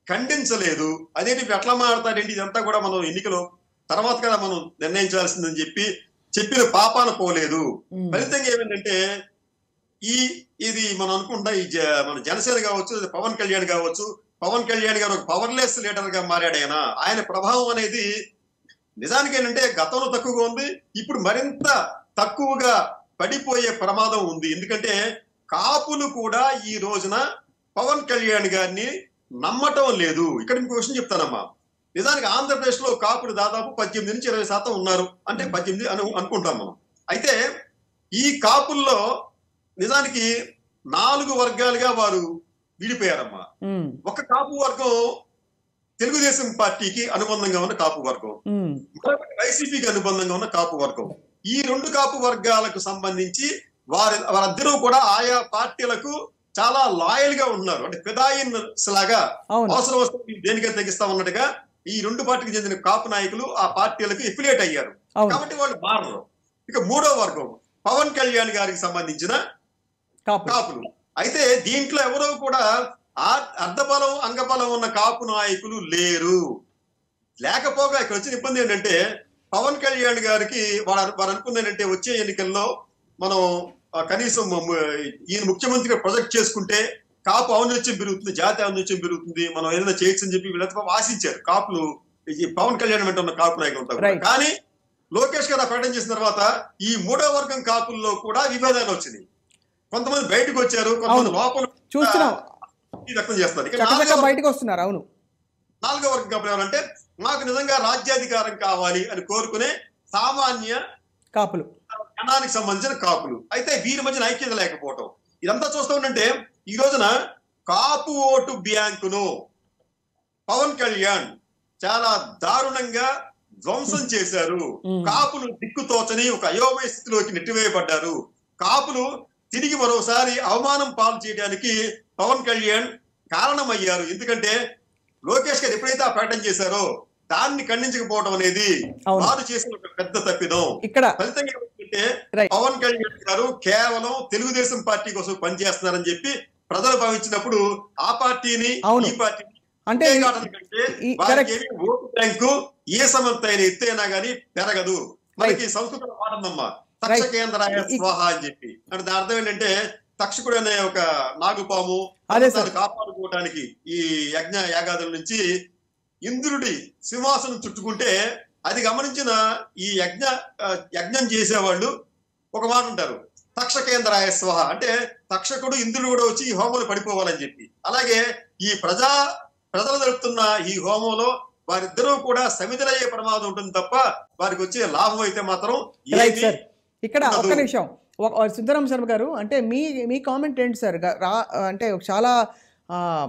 S3: ఖండించలేదు. అదేంటి ఎట్లా మాట్లాడతాడేంటి, ఇదంతా కూడా మనం ఎన్నికలో తర్వాత కదా మనం నిర్ణయించాల్సిందని చెప్పి చెప్పిన పాపాన పోలేదు. ఫలితంగా ఏమైందంటే ఇది మనం అనుకుంటా మన జనసేన కావచ్చు, పవన్ కళ్యాణ్ కావచ్చు, పవన్ కళ్యాణ్ గారు ఒక పవర్లెస్ లీడర్ గా మారాడు. ఆయన ప్రభావం అనేది నిజానికి ఏంటంటే గతంలో తక్కువగా ఉంది, ఇప్పుడు మరింత తక్కువగా పడిపోయే ప్రమాదం ఉంది. ఎందుకంటే కాపులు కూడా ఈ రోజున పవన్ కళ్యాణ్ గారిని నమ్మటం లేదు. ఇక్కడ మీకు క్వశ్చన్ చెప్తానమ్మా. నిజానికి ఆంధ్రప్రదేశ్ లో కాపులు దాదాపు 18 నుంచి 20% ఉన్నారు, అంటే 18 అనుకుంటాం మనం. అయితే ఈ కాపుల్లో నిజానికి 4 వర్గాలుగా వారు విడిపోయారమ్మా. ఒక కాపు వర్గం తెలుగుదేశం పార్టీకి అనుబంధంగా ఉన్న కాపు వర్గం, వైసీపీకి అనుబంధంగా ఉన్న కాపు వర్గం. ఈ 2 కాపు వర్గాలకు సంబంధించి వారిద్దరూ కూడా ఆయా పార్టీలకు చాలా లాయల్ గా ఉన్నారు. అంటే ఫిదాయిన్స్ లాగా అవసరం వస్తే దేనికైనా తెగిస్తా ఉన్నట్టుగా ఈ 2 పార్టీకి చెందిన కాపు నాయకులు ఆ పార్టీలకు ఎఫిలియేట్ అయ్యారు. కాబట్టి వాళ్ళు మారరు. ఇక 3వ వర్గం పవన్ కళ్యాణ్ గారికి సంబంధించిన కాపులు. అయితే దీంట్లో ఎవరో కూడా అర్ధబలం అంగబలం ఉన్న కాపు నాయకులు లేరు. లేకపోగా ఇక్కడ వచ్చిన ఇబ్బంది ఏంటంటే పవన్ కళ్యాణ్ గారికి వారు అనుకుంది ఏంటంటే వచ్చే ఎన్నికల్లో మనం కనీసం ఈయన ముఖ్యమంత్రిగా ప్రొజెక్ట్ చేసుకుంటే కాపు ఔన్నత్యం పెరుగుతుంది, జాతి ఔన్నత్యం పెరుగుతుంది, మనం ఏదైనా చేయొచ్చు అని చెప్పి వీళ్ళతో ఆశించారు కాపులు, పవన్ కళ్యాణ్ వెంట ఉన్న కాపు నాయకులు ఉంటారు. కానీ లోకేష్ గారు ప్రకటన చేసిన తర్వాత ఈ 3వ వర్గం కాపుల్లో కూడా విభేదాలు వచ్చినాయి. కొంతమంది బయటకు వచ్చారు, కొంతమంది లోపల వ్యక్తం చేస్తారు,
S1: బయటకు వస్తున్నారు. అవును.
S3: 4వ వర్గం కాపులు ఎవరంటే మాకు నిజంగా రాజ్యాధికారం కావాలి అని కోరుకునే సామాన్య
S1: కాపులు,
S3: జనానికి సంబంధించిన కాపులు. అయితే వీరి మధ్యన ఐక్యత లేకపోవటం ఇదంతా చూస్తూ ఉంటే ఈ రోజున కాపు ఓటు బ్యాంకును పవన్ కళ్యాణ్ చాలా దారుణంగా ధ్వంసం చేశారు. కాపులు దిక్కుతోచని ఒక అయోమయ స్థితిలోకి నెట్టివేయబడ్డారు. కాపులు తిరిగి మరోసారి అవమానం పాలు చేయడానికి పవన్ కళ్యాణ్ కారణమయ్యారు. ఎందుకంటే లోకేష్ గారు ఎప్పుడైతే ఆ ప్రకటన చేశారో దాన్ని ఖండించకపోవడం అనేది వారు చేసిన ఒక పెద్ద తప్పిదం.
S1: ఇక్కడ
S3: ఫలితంగా ఏంటంటే పవన్ కళ్యాణ్ గారు కేవలం తెలుగుదేశం పార్టీ కోసం పనిచేస్తున్నారని చెప్పి ప్రజలు భావించినప్పుడు ఆ పార్టీని ఈ పార్టీని అంటే ఓటు బ్యాంకు ఏ సమంతైన ఎత్తైనా గానీ పెరగదు. మనకి సంస్కృతం పాడుందమ్మా, తక్షకేంద్రాయ స్వాహ అని చెప్పి. అంటే దాని అర్థం ఏంటంటే తక్షకుడు అనే ఒక నాగుపాము కాపాడుకోవటానికి ఈ యజ్ఞ యాగాదుల నుంచి ఇంద్రుడి సింహాసనం చుట్టుకుంటే అది గమనించిన ఈ యజ్ఞం చేసేవాళ్ళు ఒక మాట ఉంటారు, తక్షకేంద్రాయ స్వాహ, అంటే తక్షకుడు ఇంద్రుడు కూడా వచ్చి ఈ హోమంలో పడిపోవాలని చెప్పి. అలాగే ఈ ప్రజలు జరుపుతున్న ఈ హోమంలో వారిద్దరూ కూడా సమిధులయ్యే ప్రమాదం ఉంటుంది తప్ప వారికి వచ్చే లాభం అయితే మాత్రం
S1: ఇక్కడ ఒక్క నిమిషం సిద్ధరామ శర్మ గారు, అంటే మీ కామెంట్ ఏంటి సార్? అంటే చాలా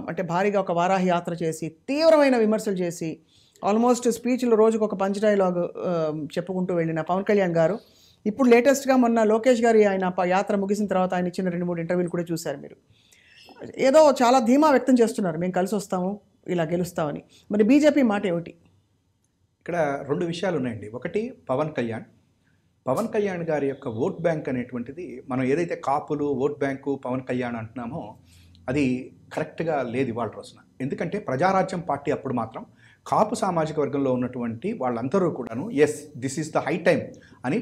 S1: అంటే భారీగా ఒక వారాహి యాత్ర చేసి తీవ్రమైన విమర్శలు చేసి ఆల్మోస్ట్ స్పీచ్లో రోజుకు ఒక పంచ్ డైలాగ్ చెప్పుకుంటూ వెళ్ళిన పవన్ కళ్యాణ్ గారు ఇప్పుడు లేటెస్ట్గా మొన్న లోకేష్ గారి ఆయన యాత్ర ముగిసిన తర్వాత ఆయన ఇచ్చిన 2-3 ఇంటర్వ్యూలు కూడా చూశారు మీరు. ఏదో చాలా ధీమా వ్యక్తం చేస్తున్నారు, మేము కలిసి వస్తాము, ఇలా గెలుస్తామని. మరి బీజేపీ మాట ఏమిటి?
S2: ఇక్కడ 2 విషయాలు ఉన్నాయండి. ఒకటి పవన్ కళ్యాణ్ గారి యొక్క ఓట్ బ్యాంక్ అనేటువంటిది, మనం ఏదైతే కాపులు ఓట్ బ్యాంకు పవన్ కళ్యాణ్ అంటున్నామో అది కరెక్ట్గా లేదు ఇవాళ రోజున. ఎందుకంటే ప్రజారాజ్యం పార్టీ అప్పుడు మాత్రం కాపు సామాజిక వర్గంలో ఉన్నటువంటి వాళ్ళందరూ కూడాను yes this is the high time అని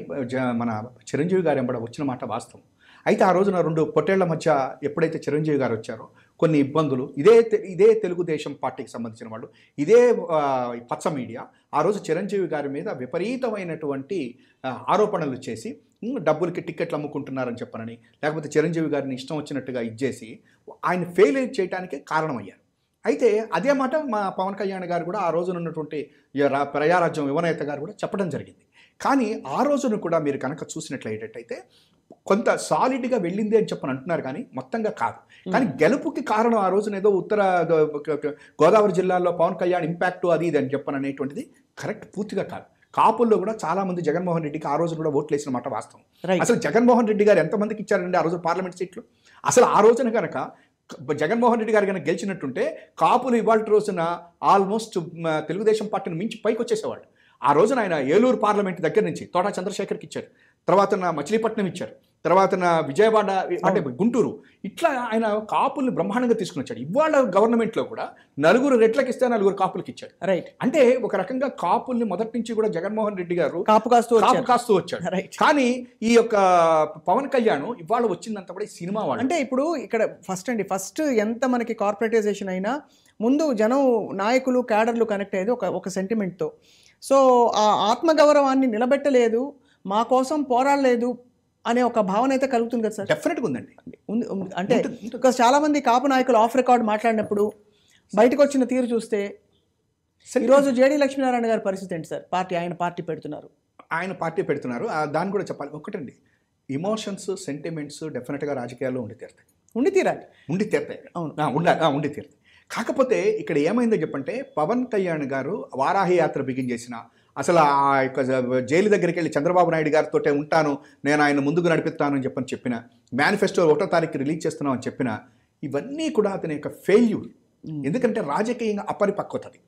S2: మన చిరంజీవి గారు ఎంబడ వచ్చిన మాట వాస్తవం. అయితే ఆ రోజున 2 పొట్టేళ్ల మధ్య ఎప్పుడైతే చిరంజీవి గారు వచ్చారో కొన్ని ఇబ్బందులు ఇదే తెలుగుదేశం పార్టీకి సంబంధించిన వాళ్ళు ఇదే పచ్చ మీడియా ఆ రోజు చిరంజీవి గారి మీద విపరీతమైనటువంటి ఆరోపణలు చేసి డబ్బులకి టిక్కెట్లు అమ్ముకుంటున్నారని చెప్పనని, లేకపోతే చిరంజీవి గారిని ఇష్టం వచ్చినట్టుగా ఇచ్చేసి ఆయన ఫెయిల్ చేయడానికి కారణమయ్యారు. అయితే అదే మాట మా పవన్ కళ్యాణ్ గారు కూడా ఆ రోజున ఉన్నటువంటి ప్రజారాజ్యం యువనేత గారు కూడా చెప్పడం జరిగింది. కానీ ఆ రోజున కూడా మీరు కనుక చూసినట్లయితే కొంత సాలిడ్గా వెళ్ళింది అని చెప్పని అంటున్నారు, కానీ మొత్తంగా కాదు. కానీ గెలుపుకి కారణం ఆ రోజున ఏదో ఉత్తర గోదావరి జిల్లాలో పవన్ కళ్యాణ్ ఇంపాక్ట్ అది ఇది అని చెప్పని అనేటువంటిది కరెక్ట్, పూర్తిగా కాదు. కాపుల్లో కూడా చాలా మంది జగన్మోహన్ రెడ్డికి ఆ రోజు కూడా ఓట్లు వేసిన మాట వాస్తవం. అసలు జగన్మోహన్ రెడ్డి గారు ఎంతమందికి ఇచ్చారండి ఆ రోజు పార్లమెంట్ సీట్లు? అసలు ఆ రోజున కనుక జగన్మోహన్ రెడ్డి గారు కనుక గెలిచినట్టుంటే కాపులు ఇవాళ రోజున ఆల్మోస్ట్ తెలుగుదేశం పార్టీని మించి పైకి వచ్చేసేవాళ్ళు. ఆ రోజున ఆయన ఏలూరు పార్లమెంట్ దగ్గర నుంచి తోటా చంద్రశేఖర్కి ఇచ్చారు, తర్వాత మచిలీపట్నం ఇచ్చారు, తర్వాత విజయవాడ అంటే గుంటూరు, ఇట్లా ఆయన కాపుల్ని బ్రహ్మాండంగా తీసుకుని వచ్చాడు. ఇవాళ గవర్నమెంట్లో కూడా 4 రెట్లకి ఇస్తే 4 కాపులకి ఇచ్చాడు. రైట్, అంటే ఒక రకంగా కాపుల్ని మొదటి నుంచి కూడా జగన్మోహన్ రెడ్డి గారు కాపు కాస్తూ వచ్చాడు. కానీ ఈ యొక్క పవన్ కళ్యాణ్ ఇవాళ వచ్చిందంతా కూడా ఈ సినిమా వాళ్ళు.
S1: అంటే ఇప్పుడు ఇక్కడ ఫస్ట్ ఎంత మనకి కార్పొరేటైజేషన్ అయినా ముందు జనం నాయకులు క్యాడర్లు కనెక్ట్ అయ్యేది ఒక సెంటిమెంట్తో. సో ఆ ఆత్మగౌరవాన్ని నిలబెట్టలేదు, మా కోసం పోరాడలేదు అనే ఒక భావన అయితే కలుగుతుంది కదా సార్?
S2: డెఫినెట్గా ఉందండి.
S1: అంటే చాలా మంది కాపు నాయకులు ఆఫ్ రికార్డ్ మాట్లాడినప్పుడు బయటకు వచ్చిన తీరు చూస్తే ఈరోజు జేడీ లక్ష్మీనారాయణ గారి పరిస్థితి ఏంటి సార్? ఆయన పార్టీ పెడుతున్నారు,
S2: దాన్ని కూడా చెప్పాలి. ఒకటండి, ఇమోషన్స్ సెంటిమెంట్స్ డెఫినెట్గా రాజకీయాల్లో ఉండి తీరుతాయి. ఉండి తీరుతాయి. కాకపోతే ఇక్కడ ఏమైందో చెప్పంటే, పవన్ కళ్యాణ్ గారు వారాహి యాత్ర బిగిన్ చేసిన, అసలు ఆ యొక్క జైలు దగ్గరికి వెళ్ళి చంద్రబాబు నాయుడు గారితో ఉంటాను, నేను ఆయన ముందుకు నడిపిస్తానని చెప్పిన, మేనిఫెస్టో 1వ తారీఖు రిలీజ్ చేస్తున్నామని చెప్పిన, ఇవన్నీ కూడా అతని యొక్క ఫెయిల్యూర్. ఎందుకంటే రాజకీయంగా అపరిపక్వతది.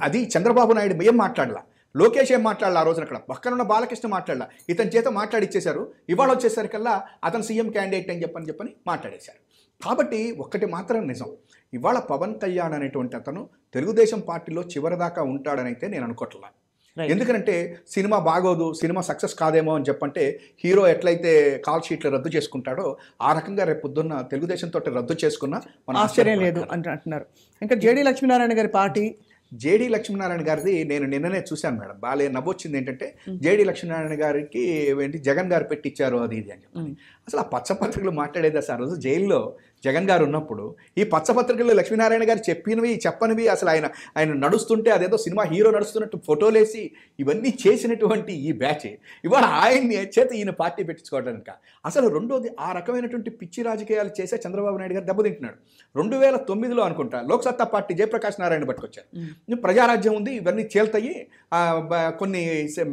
S2: అది చంద్రబాబు నాయుడు ఏం మాట్లాడలా, లోకేష్ ఏం మాట్లాడాలి ఆ రోజున, అక్కడ పక్కనున్న బాలకృష్ణ మాట్లాడాల, ఇతని చేత మాట్లాడిచ్చేశారు. ఇవాళ వచ్చేసరికల్లా అతను సీఎం క్యాండిడేట్ అని చెప్పని మాట్లాడేశారు. కాబట్టి ఒక్కటి మాత్రం నిజం, ఇవాళ పవన్ కళ్యాణ్ అనేటువంటి అతను తెలుగుదేశం పార్టీలో చివరిదాకా ఉంటాడని అయితే నేను అనుకోవట్లా. ఎందుకంటే సినిమా బాగోదు, సినిమా సక్సెస్ కాదేమో అని చెప్పంటే హీరో ఎట్లయితే కాల్ షీట్లు రద్దు చేసుకుంటాడో ఆ రకంగా రేపు పొద్దున్న తెలుగుదేశం తోటి రద్దు చేసుకున్న మన
S1: ఆశ్చర్యం లేదు అంటున్నారు. ఇంకా జేడీ లక్ష్మీనారాయణ గారి పార్టీ,
S2: జేడీ లక్ష్మీనారాయణ గారిది నేను నిన్ననే చూశాను మేడం. బాగా నవ్వొచ్చింది ఏంటంటే, జేడీ లక్ష్మీనారాయణ గారికి ఏంటి జగన్ గారు పెట్టించారు అది ఇది అని చెప్పి. అసలు ఆ పచ్చపత్రికలు మాట్లాడేది అసలు ఆ రోజు జైల్లో జగన్ గారు ఉన్నప్పుడు ఈ పచ్చపత్రికల్లో లక్ష్మీనారాయణ గారు చెప్పినవి చెప్పనివి, అసలు ఆయన నడుస్తుంటే అదేదో సినిమా హీరో నడుస్తున్నట్టు ఫోటోలేసి ఇవన్నీ చేసినటువంటి ఈ బ్యాచ్ ఇవాళ ఆయన్ని చేత ఈయన పార్టీ పెట్టించుకోవడానికి. అసలు రెండోది, ఆ రకమైనటువంటి పిచ్చి రాజకీయాలు చేసే చంద్రబాబు నాయుడు గారు దెబ్బతింటున్నాడు. 2009లో అనుకుంటా లోక్సత్తా పార్టీ జయప్రకాష్ నారాయణ పట్టుకొచ్చారు. ప్రజారాజ్యం ఉంది, ఇవన్నీ చేల్తాయి, కొన్ని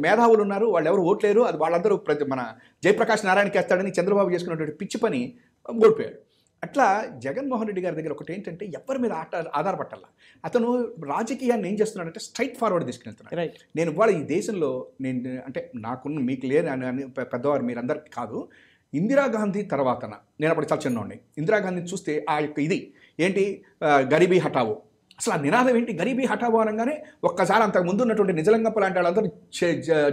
S2: మేధావులు ఉన్నారు, వాళ్ళు ఎవరు ఓట్లేరు, అది వాళ్ళందరూ మన జయప్రకాష్ నారాయణకి వేస్తాడని చంద్రబాబు చేసుకున్నటువంటి పిచ్చి పని ఓడిపోయాడు. అట్లా జగన్మోహన్ రెడ్డి గారి దగ్గర ఒకటి ఏంటంటే, ఎవరి మీద ఆధారపట్టాల, అతను రాజకీయాన్ని ఏం చేస్తున్నాడంటే స్ట్రైట్ ఫార్వర్డ్ తీసుకెళ్తున్నాడు. నేను ఇవాళ ఈ దేశంలో అంటే నాకున్న మీకు లేదు అని పెద్దవారు మీరందరికీ కాదు, ఇందిరాగాంధీ తర్వాతన నేను అప్పుడు చాలా చిన్నోడిని, ఇందిరాగాంధీని చూస్తే ఆ యొక్క ఇది ఏంటి గరీబీ హఠావో, అసలు ఆ నినాదం ఏంటి, గరీబీ హఠావో అనగానే ఒక్కసారి అంతకు ముందు ఉన్నటువంటి నిజలింగప్ప లాంటి వాళ్ళందరూ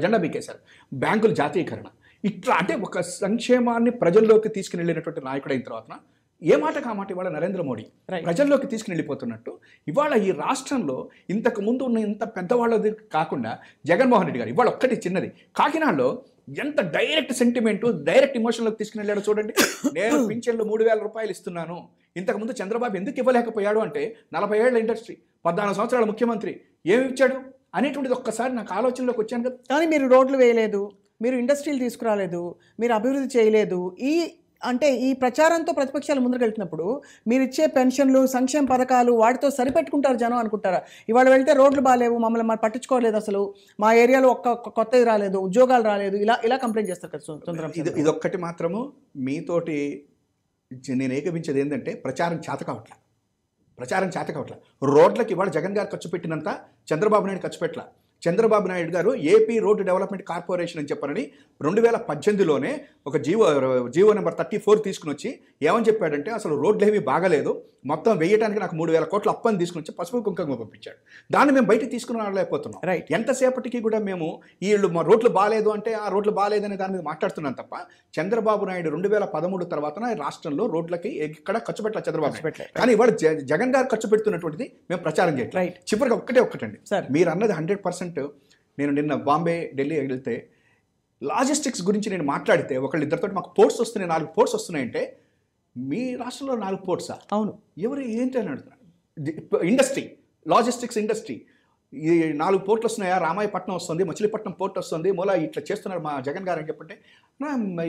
S2: జెండా బీకేశారు. బ్యాంకుల జాతీయకరణ, ఇట్లా అంటే ఒక సంక్షేమాన్ని ప్రజల్లోకి తీసుకుని వెళ్ళినటువంటి నాయకుడు అయిన తర్వాత ఏ మాటకు ఆ మాట ఇవాళ నరేంద్ర మోడీ ప్రజల్లోకి తీసుకుని వెళ్ళిపోతున్నట్టు ఇవాళ ఈ రాష్ట్రంలో ఇంతకు ముందు ఉన్న ఇంత పెద్దవాళ్ళది కాకుండా జగన్మోహన్ రెడ్డి గారు ఇవాళ ఒక్కటి చిన్నది, కాకినాడలో ఎంత డైరెక్ట్ సెంటిమెంటు డైరెక్ట్ ఇమోషన్లోకి తీసుకుని వెళ్ళాడో చూడండి. నేను పింఛన్లు 3,000 రూపాయలు ఇస్తున్నాను, ఇంతకుముందు చంద్రబాబు ఎందుకు ఇవ్వలేకపోయాడు అంటే 40 ఏళ్ల ఇండస్ట్రీ, 14 సంవత్సరాల ముఖ్యమంత్రి ఏమి ఇచ్చాడు అనేటువంటిది ఒక్కసారి నాకు ఆలోచనలోకి వచ్చాను కదా.
S1: కానీ మీరు రోడ్లు వేయలేదు, మీరు ఇండస్ట్రీలు తీసుకురాలేదు, మీరు అభివృద్ధి చేయలేదు. ఈ ప్రచారంతో ప్రతిపక్షాలు ముందుకు వెళ్తున్నప్పుడు మీరు ఇచ్చే పెన్షన్లు సంక్షేమ పథకాలు వాటితో సరిపెట్టుకుంటారు జనం అనుకుంటారా? ఇవాళ వెళ్తే రోడ్లు బాగాలేవు, మమ్మల్ని పట్టించుకోలేదు, అసలు మా ఏరియాలో కొత్తది రాలేదు, ఉద్యోగాలు రాలేదు, ఇలా కంప్లైంట్ చేస్తారు కదా.
S2: ఇదొక్కటి మాత్రము మీతోటి నేను ఏకపించేది ఏంటంటే, ప్రచారం చేత కావట్ల. రోడ్లకి ఇవాళ జగన్ గారు ఖర్చు పెట్టినంత చంద్రబాబు నాయుడు ఖర్చు పెట్టల. చంద్రబాబు నాయుడు గారు ఏపీ రోడ్డు డెవలప్మెంట్ కార్పొరేషన్ అని చెప్పారని 2018లోనే ఒక జీవో నెంబర్ 34 తీసుకుని వచ్చి ఏమని చెప్పాడంటే అసలు రోడ్లు ఏవి బాగలేదు, మొత్తం వేయడానికి నాకు 3,000 కోట్ల అప్పని తీసుకుని వచ్చి పసుపు కుంకుమ పంపించాడు. దాన్ని మేము బయట తీసుకుని రాలేకపోతున్నాం. ఎంతసేపటికి కూడా మేము వీళ్ళు మా రోడ్లు బాగాలేదు అంటే ఆ రోడ్లు బాగాలేదనే దాని మీద మాట్లాడుతున్నాం తప్ప చంద్రబాబు నాయుడు 2013 తర్వాత రాష్ట్రంలో రోడ్లకి ఎక్కడ ఖర్చు పెట్టలేదు చంద్రబాబు నాయుడు. కానీ ఇవాళ జగన్ గారు ఖర్చు పెడుతున్నటువంటిది మేము ప్రచారం చేయట్లేదు. చివరికి ఒకటండి, మీరు అన్నది 100%. నేను నిన్న బాంబే, ఢిల్లీ వెళ్తే లాజిస్టిక్స్ గురించి నేను మాట్లాడితే ఒకళ్ళిద్దరితో మాకు పోర్ట్స్ వస్తున్నాయి, 4 పోర్ట్స్ వస్తున్నాయంటే మీ రాష్ట్రంలో 4 పోర్ట్సా? అవును. ఎవరు ఏంటి అని అడుగుతున్నారు. ఇండస్ట్రీ, లాజిస్టిక్స్ ఇండస్ట్రీ, ఈ 4 పోర్ట్లు వస్తున్నాయా? రామాయపట్నం వస్తుంది, మచిలీపట్నం పోర్ట్ వస్తుంది, మూల ఇట్లా చేస్తున్నారు మా జగన్ గారు అని చెప్పంటే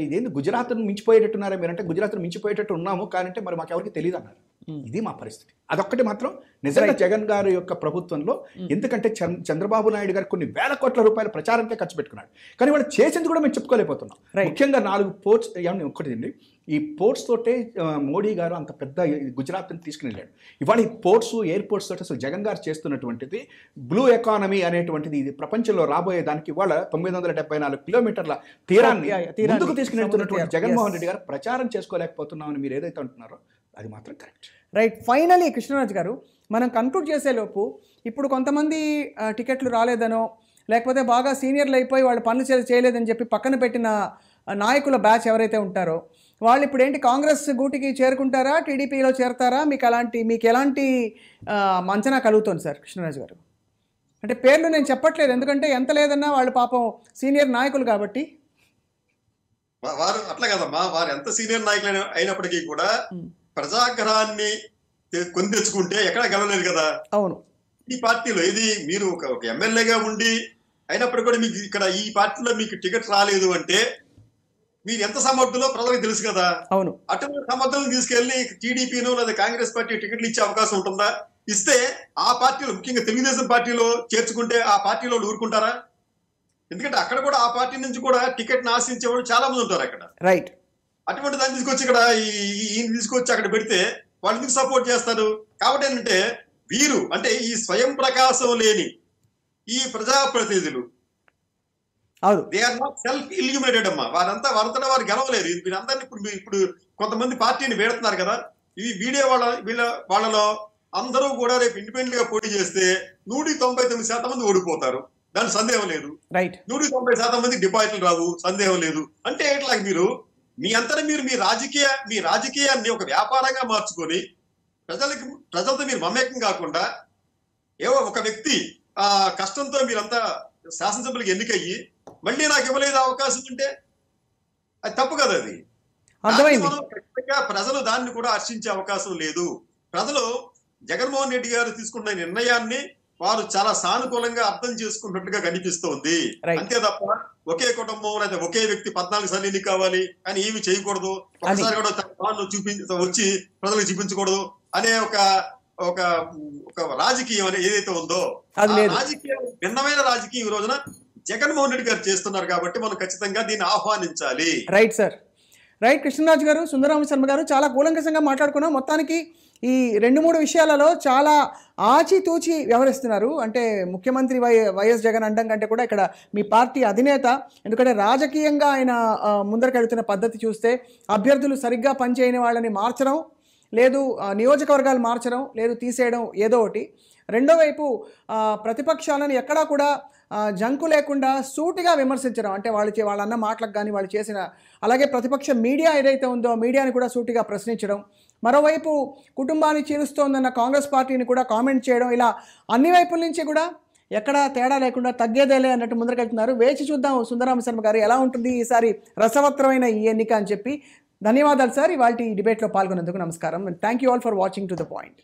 S2: ఇదేంది గుజరాత్ను మించిపోయేటట్టున్నారా మీరంటే? గుజరాత్ను మించిపోయేటట్టు ఉన్నాము కానీ మరి మాకు ఎవరికి తెలియదు అన్నారు. ఇది మా పరిస్థితి. అదొక్కటి మాత్రం నిజంగా జగన్ గారి యొక్క ప్రభుత్వంలో, ఎందుకంటే చంద్రబాబు నాయుడు గారు కొన్ని వేల కోట్ల రూపాయల ప్రచారంకే ఖర్చు పెట్టుకున్నాడు, కానీ వాళ్ళు చేసింది కూడా మేము చెప్పుకోలేకపోతున్నాం. ముఖ్యంగా 4 పోర్ట్స్ ఏమన్నా ఒకటి ఈ పోర్ట్స్ తోటే మోడీ గారు అంత పెద్ద గుజరాత్ని తీసుకుని వెళ్ళాడు. ఇవాళ ఈ పోర్ట్స్, ఎయిర్పోర్ట్స్ తోటి అసలు జగన్ గారు చేస్తున్నటువంటిది బ్లూ ఎకానమీ అనేటువంటిది ఇది ప్రపంచంలో రాబోయే దానికి ఇవాళ 974 కిలోమీటర్ల తీరాన్ని ముందుకు తీసుకుని వెళ్తున్నటువంటి జగన్మోహన్ రెడ్డి గారు ప్రచారం చేసుకోలేకపోతున్నామని మీరు ఏదైతే అంటున్నారో అది మాత్రం కరెక్ట్.
S1: రైట్. ఫైనలీ కృష్ణరాజు గారు, మనం కన్క్లూడ్ చేసేలోపు ఇప్పుడు కొంతమంది టికెట్లు రాలేదనో లేకపోతే బాగా సీనియర్లు అయిపోయి వాళ్ళు పనులు చేయలేదని చెప్పి పక్కన పెట్టిన నాయకుల బ్యాచ్ ఎవరైతే ఉంటారో వాళ్ళు ఇప్పుడు ఏంటి కాంగ్రెస్ గూటికి చేరుకుంటారా, టీడీపీలో చేరతారా? మీకు ఎలాంటి అంచనా కలుగుతుంది సార్ కృష్ణరాజు గారు? అంటే పేర్లు నేను చెప్పట్లేదు, ఎందుకంటే ఎంత లేదన్నా వాళ్ళు పాపం సీనియర్ నాయకులు కాబట్టి.
S3: వారు అట్లా కదమ్మా, వారు ఎంత సీనియర్ నాయకులు అయినప్పటికీ కూడా ప్రజాగ్రహాన్ని కొని తెచ్చుకుంటే ఎక్కడ గెలవలేదు కదా.
S1: అవును.
S3: ఈ పార్టీలో ఇది మీరు ఒక ఎమ్మెల్యేగా ఉండి అయినప్పటికీ కూడా మీకు ఇక్కడ ఈ పార్టీలో మీకు టికెట్ రాలేదు అంటే మీరు ఎంత సమర్థులో ప్రజలకు తెలుసు కదా.
S1: అవును.
S3: అటువంటి సమర్థులను తీసుకెళ్లి టీడీపీనో లేదా కాంగ్రెస్ పార్టీ టికెట్లు ఇచ్చే అవకాశం ఉంటుందా? ఇస్తే ఆ పార్టీలో ముఖ్యంగా తెలుగుదేశం పార్టీలో చేర్చుకుంటే ఆ పార్టీలో ఊరుకుంటారా? ఎందుకంటే అక్కడ కూడా ఆ పార్టీ నుంచి కూడా టికెట్ ఆశించేవాళ్ళు చాలా మంది ఉంటారు అక్కడ.
S1: రైట్.
S3: అటువంటి దాన్ని తీసుకొచ్చి ఇక్కడ ఈయన తీసుకొచ్చి అక్కడ పెడితే వాళ్ళు ఎందుకు సపోర్ట్ చేస్తారు? కాబట్టి ఏంటంటే వీరు అంటే ఈ స్వయం ప్రకాశం లేని ఈ ప్రజాప్రతినిధులు they are not self illuminated అమ్మా. వారంతా వారు గెలవలేరు. వీరందరినీ ఇప్పుడు కొంతమంది పార్టీని వీడుతున్నారు కదా, ఇవి వీడే వాళ్ళలో అందరూ కూడా రేపు ఇండిపెండెంట్ గా పోటీ చేస్తే 199% మంది ఓడిపోతారు, దాని సందేహం లేదు. 190% మంది డిపాజిట్లు రావు, సందేహం లేదు. అంటే ఎట్లా మీరు మీ అంతటా మీరు మీ రాజకీయాన్ని ఒక వ్యాపారంగా మార్చుకొని ప్రజలతో మీరు మమేకం కాకుండా ఏవో ఒక వ్యక్తి కష్టంతో మీరంతా శాసనసభ్యులకు ఎన్నికయ్యి మళ్ళీ నాకు ఇవ్వలేదు అవకాశం అంటే అది తప్పు కదా. అది ఖచ్చితంగా ప్రజలు దాన్ని కూడా హర్షించే అవకాశం లేదు. ప్రజలు జగన్మోహన్ రెడ్డి గారు తీసుకున్న నిర్ణయాన్ని వారు చాలా సానుకూలంగా అర్థం చేసుకున్నట్టుగా కనిపిస్తోంది. అంతే తప్ప ఒకే కుటుంబం లేదా ఒకే వ్యక్తి 14 సార్లు ఎన్నిక కావాలి కానీ ఏమి చేయకూడదు, ఒకసారి కూడా వచ్చి ప్రజలకు చూపించకూడదు అనే ఒక రాజకీయం అనేది ఏదైతే ఉందో ఆ రాజకీయం భిన్నమైన రాజకీయం ఈ రోజున జగన్మోహన్ రెడ్డి గారు చేస్తున్నారు. కాబట్టి మనం ఖచ్చితంగా దీన్ని ఆహ్వానించాలి.
S1: Right sir. రైట్. కృష్ణరాజు గారు, సుందరరామ శర్మ గారు, చాలా కూలంకషంగా మాట్లాడుకున్నాం. మొత్తానికి ఈ 2-3 విషయాలలో చాలా ఆచితూచి వ్యవహరిస్తున్నారు. అంటే ముఖ్యమంత్రి వైఎస్ జగన్ అండం కంటే కూడా ఇక్కడ మీ పార్టీ అధినేత, ఎందుకంటే రాజకీయంగా ఆయన ముందరకెళ్తున్న పద్ధతి చూస్తే అభ్యర్థులు సరిగ్గా పనిచేయని వాళ్ళని మార్చడం లేదు, నియోజకవర్గాలు మార్చడం లేదు, తీసేయడం ఏదో ఒకటి. రెండో వైపు ప్రతిపక్షాలను ఎక్కడా కూడా జంకు లేకుండా సూటిగా విమర్శించడం, అంటే వాళ్ళన్న మాటలకు కానీ వాళ్ళు చేసిన, అలాగే ప్రతిపక్ష మీడియా ఏదైతే ఉందో మీడియాని కూడా సూటిగా ప్రశ్నించడం, మరోవైపు కుటుంబాన్ని చీలుస్తోందన్న కాంగ్రెస్ పార్టీని కూడా కామెంట్ చేయడం, ఇలా అన్ని వైపుల నుంచి కూడా ఎక్కడా తేడా లేకుండా తగ్గేదేలే అన్నట్టు ముందరకెళ్తున్నారు. వేచి చూద్దాం సుందరరామ శర్మ గారు ఎలా ఉంటుంది ఈసారి రసవత్రమైన ఈ ఎన్నిక అని చెప్పి. ధన్యవాదాలు సార్ ఇవాళ ఈ డిబేట్లో పాల్గొన్నందుకు. నమస్కారం. Thank you all for watching to the point.